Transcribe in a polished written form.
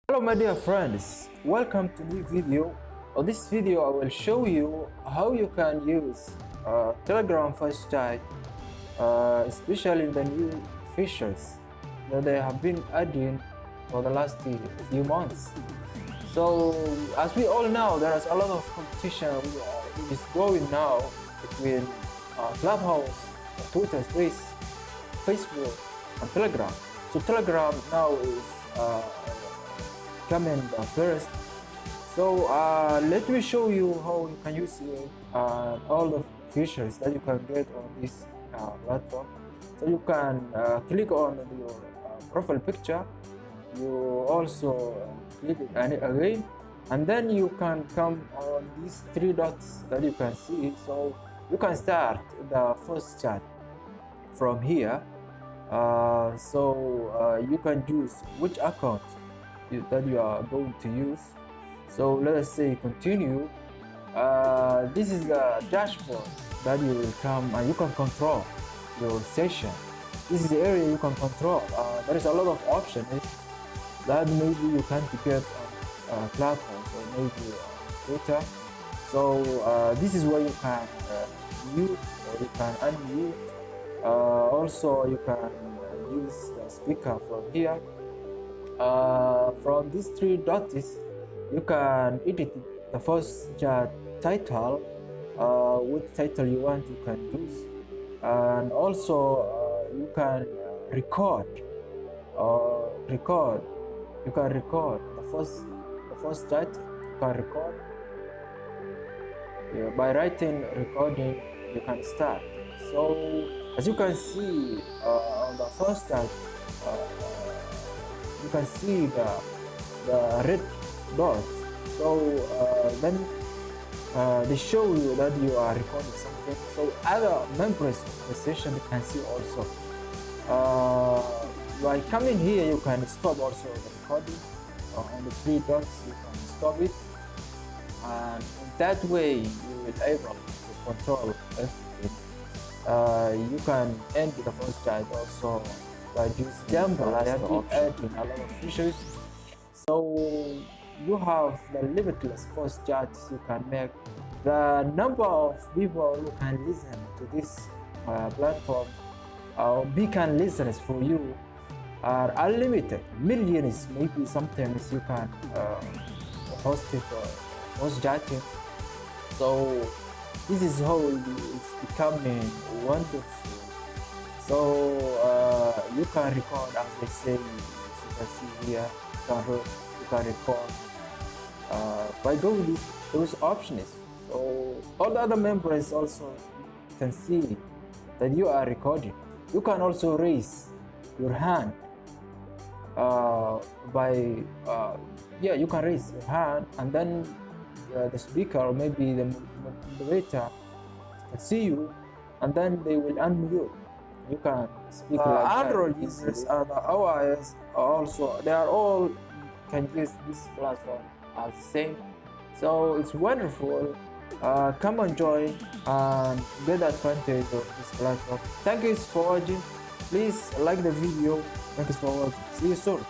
Hello my dear friends, welcome to new video. On this video I will show you how you can use Telegram voice chat, especially the new features that they have been adding for the last few months. So as we all know, there is a lot of competition which is going now between Clubhouse, Twitter Space, Facebook and Telegram. So Telegram now is coming first. So let me show you how you can use all the features that you can get on this platform. So you can click on your profile picture. You also click it again, and then you can come on these three dots that you can see. So you can start the first chat from here. You can choose which account that you are going to use. So let us say continue. This is the dashboard that you will come and you can control your session. This is the area you can control. There is a lot of options that maybe you can't get on Clubhouse or maybe on Twitter. So this is where you can mute or you can unmute. Also you can use the speaker from here. From these three dots you can edit the first title. What title you want you can use, and also you can record you can record the first chat. You can record by writing recording. You can start. So as you can see on the first chat, you can see the red dot. So then they show you that you are recording something. So other members of the session can see also. By coming here, you can stop also the recording. On the three dots, you can stop it, and in that way you will able to control everything. You can end the first chat also by using example. I have been adding a lot of features. So you have the limitless first chats you can make. The number of people who can listen to this platform, beacon listeners for you, are unlimited. Millions, maybe sometimes you can host it for host chatting. So this is how it's becoming wonderful. So you can record, as they say, as you can see here, you can record by going those options. So all the other members also can see that you are recording. You can also raise your hand you can raise your hand, and then the speaker or maybe the moderator can see you, and then they will unmute. You can speak like Android users and iOS also, they are all can use this platform as the same. So it's wonderful. Come and join and get advantage of this platform. Thank you for watching. Please like the video. Thank you for watching. See you soon.